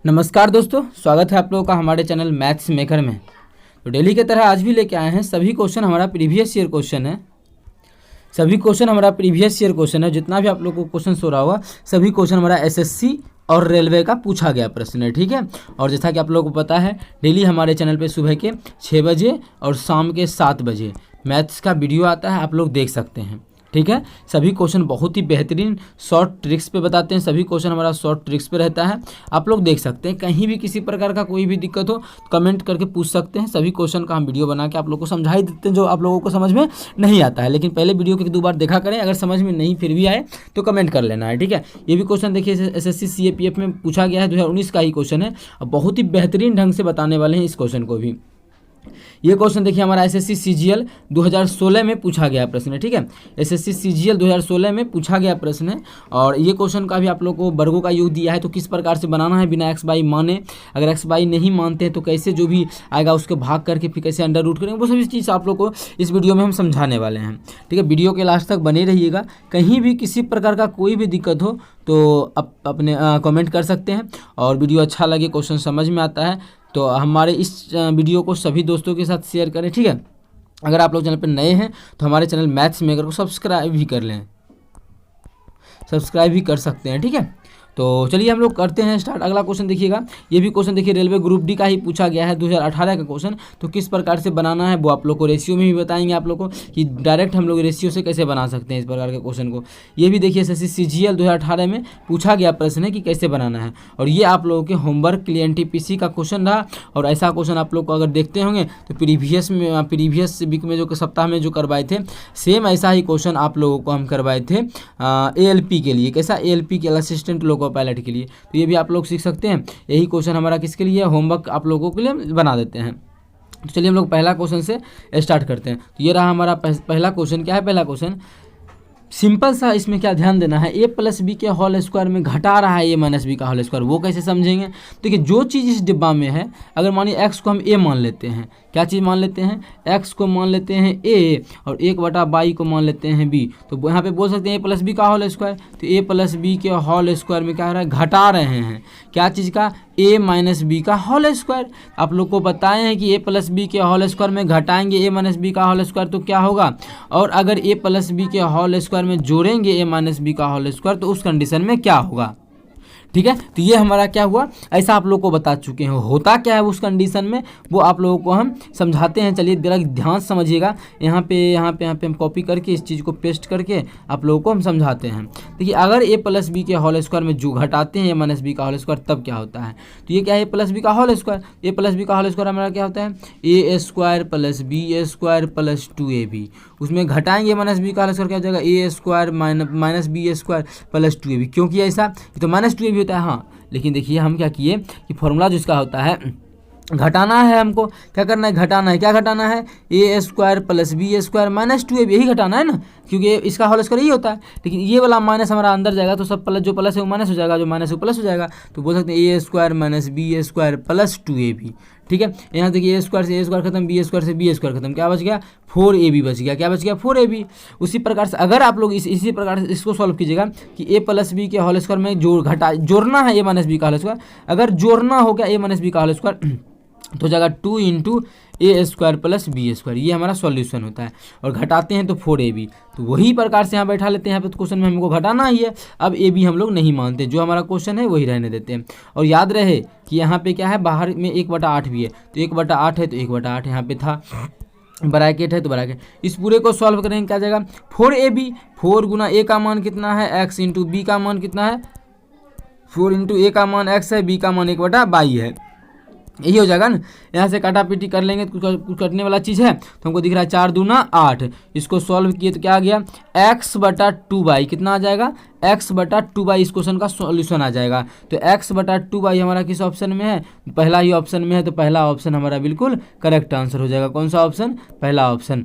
नमस्कार दोस्तों, स्वागत है आप लोगों का हमारे चैनल मैथ्स मेकर में। तो डेली की तरह आज भी लेके आए हैं सभी क्वेश्चन हमारा प्रीवियस ईयर क्वेश्चन है। सभी क्वेश्चन हमारा प्रीवियस ईयर क्वेश्चन है। जितना भी आप लोगों को क्वेश्चन हो रहा होगा सभी क्वेश्चन हमारा एसएससी और रेलवे का पूछा गया प्रश्न है, ठीक है। और जैसा कि आप लोगों को पता है डेली हमारे चैनल पे सुबह के 6 बजे और शाम के 7 बजे मैथ्स का वीडियो आता है, आप लोग देख सकते हैं, ठीक है। सभी क्वेश्चन बहुत ही बेहतरीन शॉर्ट ट्रिक्स पे बताते हैं। सभी क्वेश्चन हमारा शॉर्ट ट्रिक्स पे रहता है, आप लोग देख सकते हैं। कहीं भी किसी प्रकार का कोई भी दिक्कत हो तो कमेंट करके पूछ सकते हैं। सभी क्वेश्चन का हम वीडियो बना के आप लोग को समझा ही देते हैं जो आप लोगों को समझ में नहीं आता है। लेकिन पहले वीडियो को 1-2 बार देखा करें, अगर समझ में नहीं फिर भी आए तो कमेंट कर लेना है, ठीक है। ये भी क्वेश्चन देखिए एसएससी सीएपीएफ में पूछा गया है, 2019 का ही क्वेश्चन है और बहुत ही बेहतरीन ढंग से बताने वाले हैं इस क्वेश्चन को भी। ये क्वेश्चन देखिए हमारा एसएससी सीजीएल 2016 में पूछा गया प्रश्न है, ठीक है। एसएससी सीजीएल 2016 में पूछा गया प्रश्न है और ये क्वेश्चन का भी आप लोग को वर्गों का योग दिया है, तो किस प्रकार से बनाना है बिना एक्स बाई माने। अगर एक्स बाई नहीं मानते हैं तो कैसे जो भी आएगा उसको भाग करके फिर कैसे अंडर रूट करेंगे, वो सभी चीज़ आप लोग को इस वीडियो में हम समझाने वाले हैं, ठीक है। वीडियो के लास्ट तक बने रहिएगा। कहीं भी किसी प्रकार का कोई भी दिक्कत हो तो अपने कमेंट कर सकते हैं और वीडियो अच्छा लगे, क्वेश्चन समझ में आता है तो हमारे इस वीडियो को सभी दोस्तों के साथ शेयर करें, ठीक है। अगर आप लोग चैनल पर नए हैं तो हमारे चैनल मैथ्स मेकर को सब्सक्राइब भी कर लें, सब्सक्राइब भी कर सकते हैं, ठीक है। तो चलिए हम लोग करते हैं स्टार्ट। अगला क्वेश्चन देखिएगा, ये भी क्वेश्चन देखिए रेलवे ग्रुप डी का ही पूछा गया है, 2018 का क्वेश्चन। तो किस प्रकार से बनाना है वो आप लोग को रेशियो में भी बताएंगे आप लोग को कि डायरेक्ट हम लोग रेशियो से कैसे बना सकते हैं इस प्रकार के क्वेश्चन को। ये भी देखिए एसएससी सीजीएल 2018 में पूछा गया प्रश्न है कि कैसे बनाना है और ये आप लोगों के होमवर्क के लिए एनटीपीसी का क्वेश्चन रहा। और ऐसा क्वेश्चन आप लोग को अगर देखते होंगे तो प्रीवियस वीक में जो सप्ताह में जो करवाए थे सेम ऐसा ही क्वेश्चन आप लोगों को हम करवाए थे एएलपी के लिए। कैसा? एएलपी के असिस्टेंट लोको पायलट के लिए। तो ये भी आप लोग सीख सकते हैं। यही क्वेश्चन हमारा किसके लिए है? होमवर्क आप लोगों के लिए बना देते हैं। तो चलिए हम लोग पहला क्वेश्चन से स्टार्ट करते हैं। तो ये रहा हमारा पहला क्वेश्चन। क्या है पहला क्वेश्चन? सिंपल सा इसमें क्या ध्यान देना है, ए प्लस बी के होल स्क्वायर में घटा रहा है ए माइनस बी का होल स्क्वायर। वो कैसे समझेंगे? देखिए जो चीज़ इस डिब्बा में है, अगर मानिए एक्स को हम ए मान लेते हैं, क्या चीज़ मान लेते हैं? एक्स को मान लेते हैं ए और 1/22 को मान लेते हैं बी। तो यहाँ पे बोल सकते हैं ए प्लस बी का होल स्क्वायर। तो ए प्लस बी के होल स्क्वायर में क्या हो रहा है? घटा रहे हैं क्या चीज़ का? ए माइनस बी का होल स्क्वायर। आप लोग को बताए हैं कि ए प्लस बी के होल स्क्वायर में घटाएंगे ए माइनस बी का होल स्क्वायर तो क्या होगा, और अगर ए प्लस बी के होल स्क्वायर में जोड़ेंगे ए माइनस बी का होल स्क्वायर तो उस कंडीशन में क्या होगा, ठीक है। तो ये हमारा क्या हुआ, ऐसा आप लोग को बता चुके हैं। होता क्या है उस कंडीशन में वो आप लोगों को हम समझाते हैं। चलिए जरा ध्यान से समझिएगा। यहाँ पे हम कॉपी करके इस चीज़ को पेस्ट करके आप लोगों को हम समझाते हैं। देखिए अगर ए प्लस बी के होल स्क्वायर में जो घटाते हैं ए माइनस बी का होल स्क्वायर तब क्या होता है। तो ये क्या है? ए प्लस बी का whole square. A plus B का होल स्क्वायर हमारा क्या होता है? A square plus B square plus 2ab। उसमें घटाएंगे माइनस बी का होल स्क्वायर क्या हो जाएगा? A square minus B square plus 2ab। क्योंकि ऐसा तो माइनस 2ab होता है, हाँ। लेकिन देखिए हम क्या किए कि फॉर्मूला जो इसका होता है, घटाना है हमको, क्या करना है? घटाना है। क्या घटाना है? A square plus B square minus 2ab, यही घटाना है ना, क्योंकि इसका होल स्क्वायर यही होता है। लेकिन ये वाला माइनस हमारा अंदर जाएगा तो सब प्लस, जो प्लस है वो माइनस हो जाएगा, जो माइनस है वो प्लस हो जाएगा। तो बोल सकते हैं A square minus B square plus 2ab, ठीक है। यहाँ देखिए ए स्क्वायर से ए स्क्वायर खत्म, बी स्क्वायर से बी स्क्वायर खत्म, क्या बच गया? 4ab बच गया। क्या बच गया? 4ab। उसी प्रकार से अगर आप लोग इसी प्रकार से इसको सॉल्व कीजिएगा कि ए प्लस बी के होल स्क्वायर में जोड़ना है ए माइनस बी का होल स्क्वायर। अगर जोड़ना हो गया ए माइनस बी का होल स्क्वायर तो जाएगा 2 इंटू ए स्क्वायर प्लस बी स्क्वायर। ये हमारा सॉल्यूशन होता है। और घटाते हैं तो 4ab। तो वही प्रकार से यहाँ बैठा लेते हैं। यहाँ पे तो क्वेश्चन में हमको घटाना ही है। अब ए बी हम लोग नहीं मानते, जो हमारा क्वेश्चन है वही रहने देते हैं। और याद रहे कि यहाँ पे क्या है, बाहर में 1/8 भी है, तो 1/8 है तो 1/8 यहाँ पे था, ब्रैकेट है तो ब्रैकेट। इस पूरे को सॉल्व करेंगे क्या जाएगा? 4ab। 4 गुना ए का मान कितना है? एक्स इंटू बी का मान कितना है? 4 इंटू ए का मान एक्स है, बी का मान 1/22 है। यही हो जाएगा ना। यहाँ से काटा पीटी कर लेंगे तो कुछ कटने वाला चीज़ है तो हमको दिख रहा है 4 दूना 8। इसको सॉल्व किए तो क्या आ गया? x/2y। कितना आ जाएगा? x/2y इस क्वेश्चन का सॉल्यूशन आ जाएगा। तो x/2y हमारा किस ऑप्शन में है? पहला ही ऑप्शन में है। तो पहला ऑप्शन हमारा बिल्कुल करेक्ट आंसर हो जाएगा। कौन सा ऑप्शन? पहला ऑप्शन।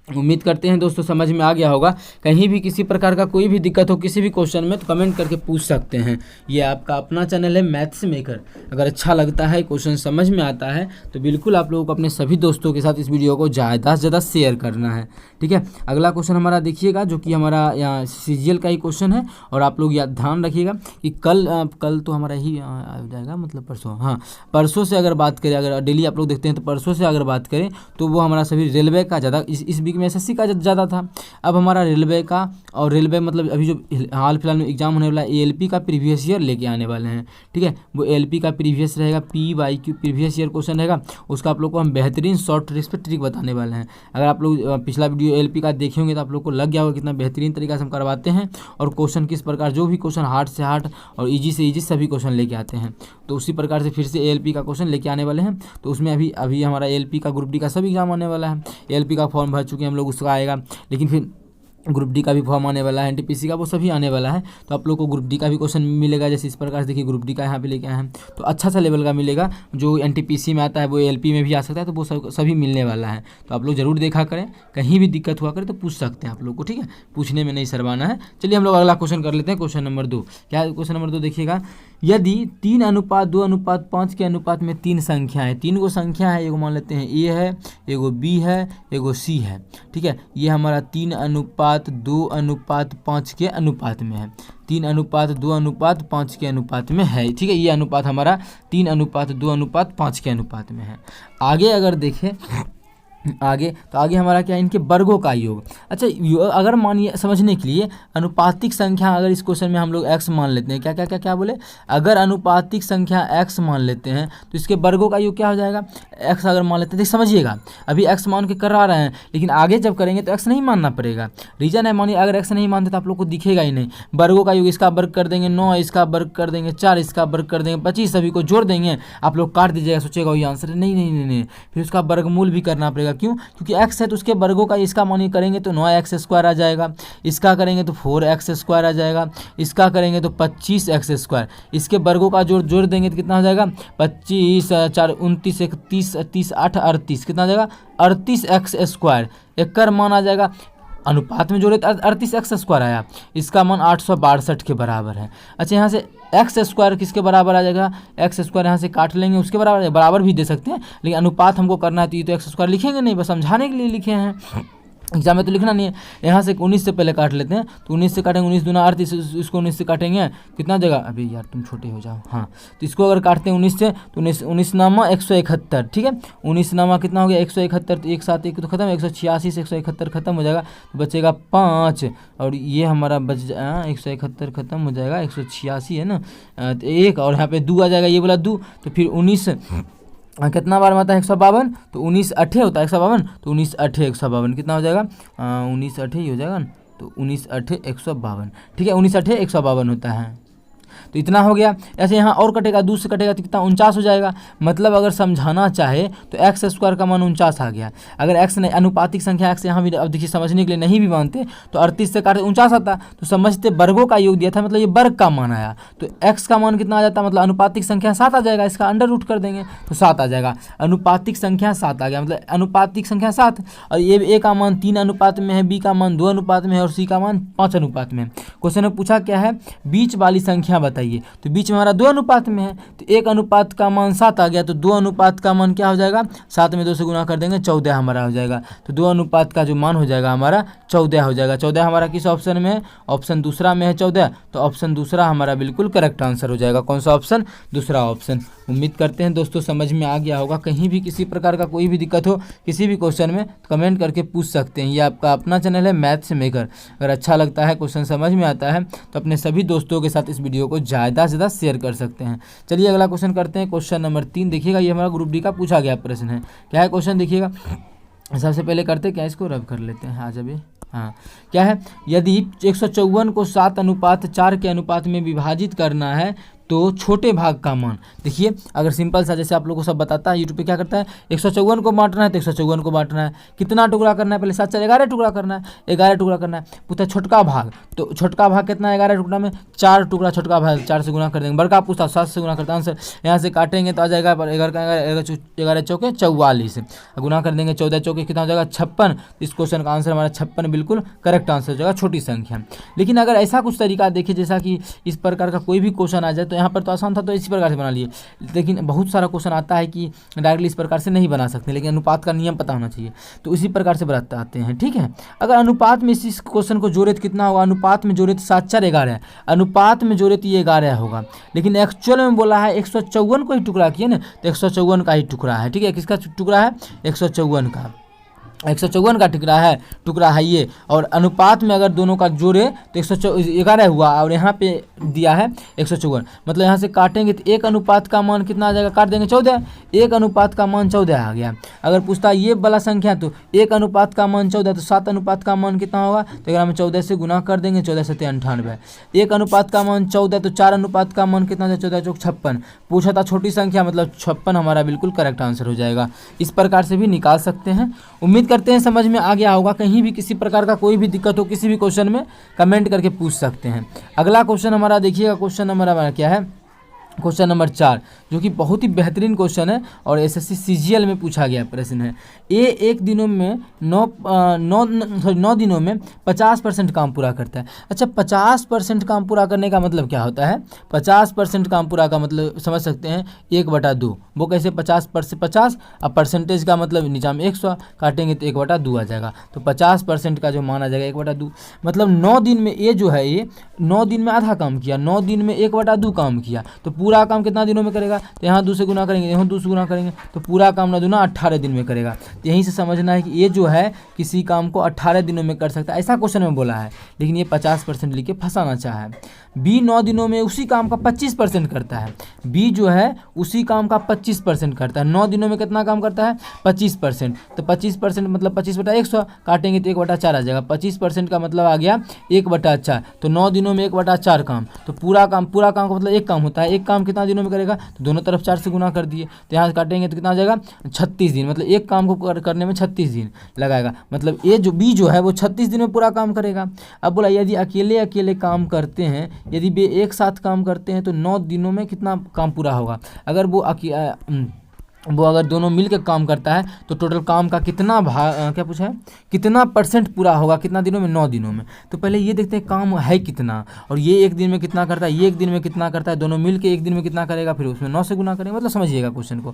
उम्मीद करते हैं दोस्तों समझ में आ गया होगा। कहीं भी किसी प्रकार का कोई भी दिक्कत हो किसी भी क्वेश्चन में तो कमेंट करके पूछ सकते हैं। ये आपका अपना चैनल है मैथ्स मेकर। अगर अच्छा लगता है, क्वेश्चन समझ में आता है तो बिल्कुल आप लोगों को अपने सभी दोस्तों के साथ इस वीडियो को ज़्यादा से ज़्यादा शेयर करना है, ठीक है। अगला क्वेश्चन हमारा देखिएगा, जो कि हमारा यहाँ सीजीएल का ही क्वेश्चन है। और आप लोग याद ध्यान रखिएगा कि कल तो हमारा ही आ जाएगा, मतलब परसों, हाँ परसों से अगर बात करें, अगर डेली आप लोग देखते हैं तो परसों से अगर बात करें तो वो हमारा सभी रेलवे का ज़्यादा इस वीक में एसएससी का ज़्यादा था। अब हमारा रेलवे का, और रेलवे मतलब अभी जो हाल फिलहाल में एग्जाम होने वाला है एएलपी का प्रीवियस ईयर लेके आने वाले हैं, ठीक है। वो एएलपी का प्रीवियस रहेगा, PYQ प्रीवियस ईयर क्वेश्चन रहेगा, उसका आप लोग को हम बेहतरीन शॉर्ट ट्रिक्स पे ट्रिक बताने वाले हैं। अगर आप लोग पिछला वीडियो एएलपी का देखे होंगे तो आप लोग को लग गया होगा कितना बेहतरीन तरीका से हम करवाते हैं, और क्वेश्चन किस प्रकार, जो भी क्वेश्चन हार्ड से हार्ड और ईजी से ईजी सभी क्वेश्चन लेके आते हैं। तो उसी प्रकार से फिर से एएलपी का क्वेश्चन लेके आने वाले हैं। तो उसमें अभी हमारा एएलपी का ग्रुप डी का सब एग्जाम आने वाला है। एएलपी का फॉर्म भर चुके हैं हम लोग, उसका आएगा, लेकिन फिर ग्रुप डी का भी फॉर्म आने वाला है, एनटीपीसी का, वो सभी आने वाला है। तो आप लोग को ग्रुप डी का भी क्वेश्चन मिलेगा। जैसे इस प्रकार से देखिए ग्रुप डी का यहाँ पे लेके आए हैं, तो अच्छा सा लेवल का मिलेगा। जो एनटीपीसी में आता है वो एएलपी में भी आ सकता है, तो वो सभी मिलने वाला है। तो आप लोग जरूर देखा करें, कहीं भी दिक्कत हुआ करे तो पूछ सकते हैं आप लोग को, ठीक है। पूछने में नहीं शर्माना है। चलिए हम लोग अगला क्वेश्चन कर लेते हैं। क्वेश्चन नंबर 2, क्या है क्वेश्चन नंबर 2 देखिएगा। यदि 3:2:5 के अनुपात में 3 संख्या है, 3 गो संख्या है, एगो मान लेते हैं ए है, एगो बी है, एगो सी है, ठीक है। ये हमारा 3:2:5 के अनुपात में है, 3:2:5 के अनुपात में है, ठीक है। ये अनुपात हमारा 3:2:5 के अनुपात में है। आगे अगर देखें तो आगे हमारा क्या है, इनके वर्गों का योग। अच्छा, अगर मानिए समझने के लिए अनुपातिक संख्या, अगर इस क्वेश्चन में हम लोग x मान लेते हैं, क्या क्या क्या क्या बोले, अगर अनुपातिक संख्या x मान लेते हैं तो इसके वर्गों का योग क्या हो जाएगा, x अगर मान लेते हैं, समझिएगा अभी x मान के करा रहे हैं, लेकिन आगे जब करेंगे तो x नहीं मानना पड़ेगा। रीजन है, मानिए अगर x नहीं मानते तो आप लोग को दिखेगा ही नहीं। वर्गों का योग, इसका वर्ग कर देंगे 9, इसका वर्ग कर देंगे 4, इसका वर्ग कर देंगे 25, सभी को जोड़ देंगे, आप लोग काट दीजिएगा, सोचेगा ये आंसर है। नहीं नहीं नहीं नहीं, फिर उसका वर्गमूल भी करना पड़ेगा। क्यों? क्योंकि x है तो उसके वर्गों का, इसका मानिए करेंगे तो 9x² आ जाएगा, इसका करेंगे तो 4x² आ जाएगा, इसका करेंगे तो 25x², इसके वर्गों का जोड़ देंगे तो कितना हो जाएगा, 25 4 29 31 30 8 38, कितना आ जाएगा 38x²। एक कर मान आ जाएगा, अनुपात में जोड़े तो 38x² आया, इसका मान 862 के बराबर है। अच्छा, यहाँ से x² किसके बराबर आ जाएगा, x² यहाँ से काट लेंगे, उसके बराबर भी दे सकते हैं, लेकिन अनुपात हमको करना है तो ये तो x² लिखेंगे नहीं, बस समझाने के लिए लिखे हैं, एग्जाम में तो लिखना नहीं है। यहाँ से 19 से पहले काट लेते हैं, तो 19 से काटेंगे, 19 दूना 38, इसको 19 से काटेंगे, कितना जगह, अभी यार तुम छोटे हो जाओ, हाँ तो इसको अगर काटते हैं 19 से तो 19 नामा 171, ठीक है। 19 नामा कितना हो गया 171, तो एक साथ एक तो खत्म, 186 से 171 खत्म हो जाएगा, तो बचेगा 5, और ये हमारा बच 171 खत्म हो जाएगा, 186 है ना, तो 1 और यहाँ पे 2 आ जाएगा, ये बोला 2, तो फिर 19 कितना बार में आता है 152, तो 19 8 होता है 152, तो 19 8 152 कितना हो जाएगा, 19 8 ही हो जाएगा ना, तो 19 8 152, ठीक है, 19 8 152 होता है। तो इतना हो गया। ऐसे यहाँ और कटेगा, 2 से कटेगा तो कितना 49 हो जाएगा। मतलब अगर समझाना चाहे तो x² का मान 49 आ गया। अगर x नहीं, अनुपातिक संख्या x यहाँ भी, अब देखिए समझने के लिए नहीं भी मानते तो 38 से काटे 49 आता, तो समझते वर्गों का योग दिया था, मतलब ये वर्ग का मान आया, तो x का मान कितना आ जाता, मतलब अनुपातिक संख्या 7 आ जाएगा, इसका अंडर रूट कर देंगे तो 7 आ जाएगा। अनुपातिक संख्या 7 आ गया, मतलब अनुपातिक संख्या 7, और ये a का मान 3 अनुपात में है, b का मान 2 अनुपात में है, और c का मान 5 अनुपात में है। क्वेश्चन में पूछा क्या है, बीच वाली संख्या बताइए, तो बीच में हमारा 2 अनुपात में है, तो 1 अनुपात का मान 7 आ गया, तो 2 अनुपात का मान क्या हो जाएगा, 7 में 2 से गुना कर देंगे 14 हमारा हो जाएगा। तो 2 अनुपात का जो मान हो जाएगा हमारा 14 हो जाएगा। 14 हमारा किस ऑप्शन में है, ऑप्शन दूसरा में है 14, तो ऑप्शन दूसरा हमारा बिल्कुल करेक्ट आंसर हो जाएगा। कौन सा ऑप्शन, दूसरा ऑप्शन। उम्मीद करते हैं दोस्तों समझ में आ गया होगा। कहीं भी किसी प्रकार का कोई भी दिक्कत हो किसी भी क्वेश्चन में तो कमेंट करके पूछ सकते हैं। ये आपका अपना चैनल है मैथ्स मेकर। अगर अच्छा लगता है, क्वेश्चन समझ में आता है तो अपने सभी दोस्तों के साथ इस वीडियो को ज़्यादा से ज़्यादा शेयर कर सकते हैं। चलिए अगला क्वेश्चन करते हैं। क्वेश्चन नंबर 3 देखिएगा, ये हमारा ग्रुप डी का पूछा गया प्रश्न है। क्या है क्वेश्चन देखिएगा, सबसे पहले करते क्या, इसको रब कर लेते हैं। आज अभी हाँ क्या है, यदि 154 को 7:4 के अनुपात में विभाजित करना है तो छोटे भाग का मान। देखिए अगर सिंपल सा जैसे आप लोगों को सब बताता है यूट्यूब पे क्या करता है, 154 को बांटना है तो 154 को बांटना है, कितना टुकड़ा करना है, पहले 7 4 11 टुकड़ा करना है, 11 टुकड़ा करना है। पूछता छोटका भाग, तो छोटका भाग कितना है 11 टुकड़ा में, 4 टुकड़ा छोटका भाग, 4 से गुना कर देंगे। बड़का पूछता 7 से गुना करता आंसर, यहाँ से काटेंगे तो आ जाएगा 11 चौके 44, गुना कर देंगे 14 चौके कितना हो जाएगा 56। इस क्वेश्चन का आंसर हमारा 56 बिल्कुल करेक्ट आंसर हो जाएगा, छोटी संख्या। लेकिन अगर ऐसा कुछ तरीका देखिए जैसा कि इस प्रकार का कोई भी क्वेश्चन आ जाए, तो यहाँ पर तो आसान था तो इसी प्रकार से बना लिए, लेकिन बहुत सारा क्वेश्चन आता है कि डायरेक्टली इस प्रकार से नहीं बना सकते, लेकिन अनुपात का नियम पता होना चाहिए, तो उसी प्रकार से बताते हैं। ठीक है, अगर अनुपात में इस क्वेश्चन को जोड़े तो कितना होगा, अनुपात में जोड़े तो 7 4 11, अनुपात में जोड़े तो ये 11 होगा, लेकिन एक्चुअल में बोला है 154 को ही टुकड़ा किया ना, तो 154 का ही टुकड़ा है। ठीक है, किसका टुकड़ा है 154 का, 154 का टुकड़ा है ये। और अनुपात में अगर दोनों का जोड़े तो 111 हुआ, और यहाँ पे दिया है 154, मतलब यहाँ से काटेंगे तो 1 अनुपात का मान कितना आ जाएगा, काट देंगे 14, 1 अनुपात का मान 14 आ गया। अगर पूछता है ये वाला संख्या तो 1 अनुपात का मान 14, तो 7 अनुपात का मान कितना होगा, तो अगर हम 14 से गुना कर देंगे, 14 से 98, 1 अनुपात का मान 14, तो 4 अनुपात का मान कितना था 14 चौक 56। पूछा था छोटी संख्या, मतलब 56 हमारा बिल्कुल करेक्ट आंसर हो जाएगा। इस प्रकार से भी निकाल सकते हैं। उम्मीद करते हैं समझ में आ गया होगा। कहीं भी किसी प्रकार का कोई भी दिक्कत हो किसी भी क्वेश्चन में कमेंट करके पूछ सकते हैं। अगला क्वेश्चन हमारा देखिएगा, क्वेश्चन नंबर हमारा क्या है, क्वेश्चन नंबर 4, जो कि बहुत ही बेहतरीन क्वेश्चन है और एसएससी सीजीएल में पूछा गया प्रश्न है। एक दिनों में 9 दिनों में 50% काम पूरा करता है। अच्छा, 50% काम पूरा करने का मतलब क्या होता है, 50% काम पूरा का मतलब समझ सकते हैं 1/2। वो कैसे 50% अब परसेंटेज का मतलब नीचा में 100 काटेंगे तो 1/2 आ जाएगा, तो 50% का जो माना जाएगा 1/2, मतलब 9 दिन में ये जो है ये 9 दिन में आधा काम किया, 9 दिन में 1/2 काम किया, तो पूरा काम कितना दिनों में करेगा, तो यहाँ 2 से गुना करेंगे, यहाँ 2 से गुना करेंगे, तो पूरा काम 9 दूना 18 दिन में करेगा। तो यहीं से समझना है कि ये जो है किसी काम को 18 दिनों में कर सकता है, ऐसा क्वेश्चन में बोला है, लेकिन ये 50% लिख के फंसाना चाहा है। बी 9 दिनों में उसी काम का 25% करता है, बी जो है उसी काम का 25% करता है। 9 दिनों में कितना काम करता है 25%, तो 25% मतलब 25/100 काटेंगे तो 1/4 आ जाएगा। 25% का मतलब आ गया 1/4, तो 9 दिनों में 1/4 काम, तो पूरा काम का मतलब एक काम होता है, एक काम कितना दिनों में करेगा, तो दोनों तरफ 4 से गुना कर दिए, तो यहाँ काटेंगे तो कितना आ जाएगा 36 दिन, मतलब एक काम को करने में 36 दिन लगाएगा, मतलब ये जो बी जो है वो 36 दिन में पूरा काम करेगा। अब बोला यदि अकेले अकेले काम करते हैं, यदि वे एक साथ काम करते हैं तो 9 दिनों में कितना काम पूरा होगा। अगर वो अगर दोनों मिलकर काम करता है तो टोटल काम का कितना क्या पूछा है, कितना % पूरा होगा, कितना दिनों में 9 दिनों में। तो पहले ये देखते हैं काम है कितना, और ये एक दिन में कितना करता है, ये एक दिन में कितना करता है, दोनों मिलकर एक दिन में कितना करेगा, फिर उसमें 9 से गुना करेंगे, मतलब समझिएगा क्वेश्चन को।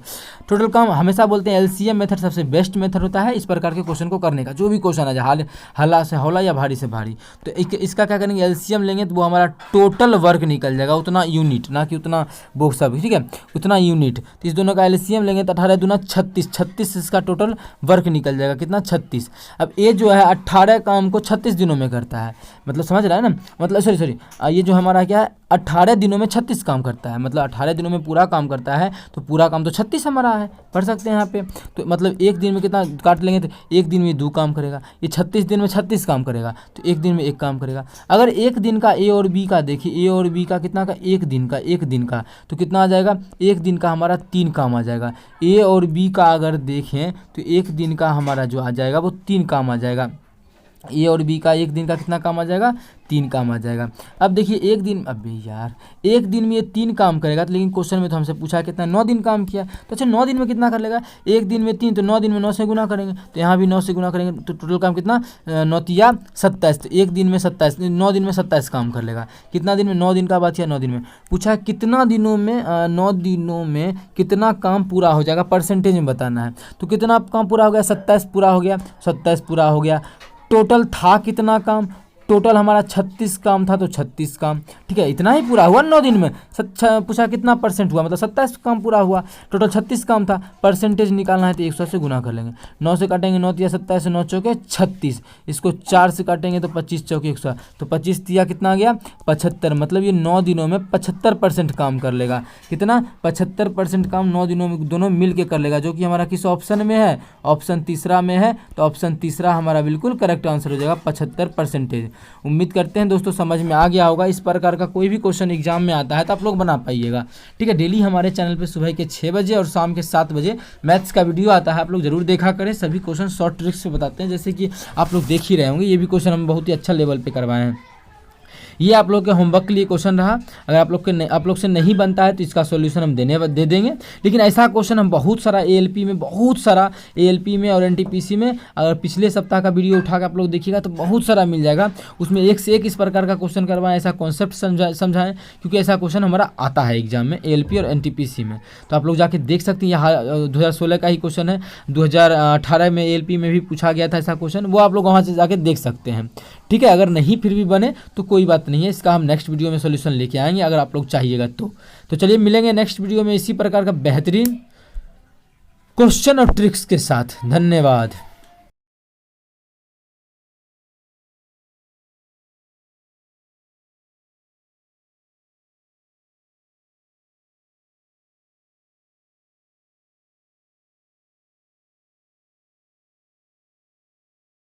टोटल काम हमेशा बोलते हैं एलसीएम मेथड सबसे बेस्ट मेथड होता है इस प्रकार के क्वेश्चन को करने का। जो भी क्वेश्चन आ जाए हल्ला से हौला या भारी से भारी, तो इसका क्या करेंगे, एलसीएम लेंगे तो वो हमारा टोटल वर्क निकल जाएगा, उतना यूनिट, ना कि उतना वो सब, ठीक है, उतना यूनिट। तो इस दोनों का एलसीएम लेंगे तो 18 दूना 36 इसका टोटल वर्क निकल जाएगा, कितना 36। अब ये जो है 18 काम को 36 दिनों में करता है, मतलब समझ रहा है ना, मतलब सॉरी ये जो हमारा क्या है 18 दिनों में 36 काम करता है, मतलब 18 दिनों में पूरा काम करता है, तो पूरा काम तो 36 हमारा है, पढ़ सकते हैं यहाँ पे। तो मतलब एक दिन में कितना काट लेंगे, तो एक दिन में 2 काम करेगा, ये 36 दिन में 36 काम करेगा, तो एक दिन में 1 काम करेगा। अगर एक दिन का ए और बी का देखिए, ए और बी का कितना का, एक दिन का तो कितना आ जाएगा, एक दिन का हमारा 3 काम आ जाएगा। ए और बी का अगर देखें तो एक दिन का हमारा जो आ जाएगा वो 3 काम आ जाएगा। ए और बी का एक दिन का कितना काम आ जाएगा, 3 काम आ जाएगा। अब देखिए एक दिन, अबे यार एक दिन में ये 3 काम करेगा, तो लेकिन क्वेश्चन में तो हमसे पूछा कितना 9 दिन काम किया, तो अच्छा 9 दिन में कितना कर लेगा, एक दिन में 3, तो 9 दिन में 9 से गुना करेंगे, तो यहाँ भी 9 से गुना करेंगे, तो टोटल काम कितना 9 तिया 27, तो एक दिन में 27, 9 दिन में 27 काम कर लेगा। कितना दिन में, 9 दिन का बात किया, 9 दिन में पूछा कितना दिनों में, 9 दिनों में कितना काम पूरा हो जाएगा, परसेंटेज में बताना है। तो कितना काम पूरा हो गया, 27 पूरा हो गया, 27 पूरा हो गया। टोटल था कितना काम, टोटल हमारा 36 काम था, तो 36 काम, ठीक है, इतना ही पूरा हुआ 9 दिन में। पूछा कितना % हुआ, मतलब 27 काम पूरा हुआ, टोटल 36 काम था। परसेंटेज निकालना है तो 100 से गुना कर लेंगे, 9 से काटेंगे 9 तिया 27, 9 चौके 36, इसको 4 से काटेंगे तो 25 चौके 100, तो 25 तिया कितना आ गया 75, मतलब ये 9 दिनों में 75% काम कर लेगा। कितना 75% काम 9 दिनों में दोनों मिल के कर लेगा, जो कि हमारा किस ऑप्शन में है, ऑप्शन तीसरा में है। तो ऑप्शन तीसरा हमारा बिल्कुल करेक्ट आंसर हो जाएगा 75%। उम्मीद करते हैं दोस्तों समझ में आ गया होगा। इस प्रकार का कोई भी क्वेश्चन एग्जाम में आता है तो आप लोग बना पाइएगा, ठीक है। डेली हमारे चैनल पे सुबह के 6 बजे और शाम के 7 बजे मैथ्स का वीडियो आता है, आप लोग जरूर देखा करें। सभी क्वेश्चन शॉर्ट ट्रिक्स से बताते हैं, जैसे कि आप लोग देख ही रहे होंगे। ये भी क्वेश्चन हम बहुत ही अच्छा लेवल पे करवाए हैं। ये आप लोग के होमवर्क के लिए क्वेश्चन रहा। अगर आप लोग से नहीं बनता है तो इसका सॉल्यूशन हम दे देंगे। लेकिन ऐसा क्वेश्चन हम बहुत सारा एएलपी में और एनटीपीसी में, अगर पिछले सप्ताह का वीडियो उठा के आप लोग देखिएगा तो बहुत सारा मिल जाएगा। उसमें एक से एक इस प्रकार का क्वेश्चन करवाएं, ऐसा कॉन्सेप्ट समझाएं, क्योंकि ऐसा क्वेश्चन हमारा आता है एग्जाम में एएलपी और एनटीपीसी में। तो आप लोग जाके देख सकते हैं। यहाँ 2016 का ही क्वेश्चन है, 2018 में एएलपी में भी पूछा गया था ऐसा क्वेश्चन, वो आप लोग वहाँ से जाके देख सकते हैं, ठीक है। अगर नहीं फिर भी बने तो कोई बात नहीं है, इसका हम नेक्स्ट वीडियो में सॉल्यूशन लेके आएंगे अगर आप लोग चाहिएगा तो चलिए मिलेंगे नेक्स्ट वीडियो में इसी प्रकार का बेहतरीन क्वेश्चन और ट्रिक्स के साथ। धन्यवाद।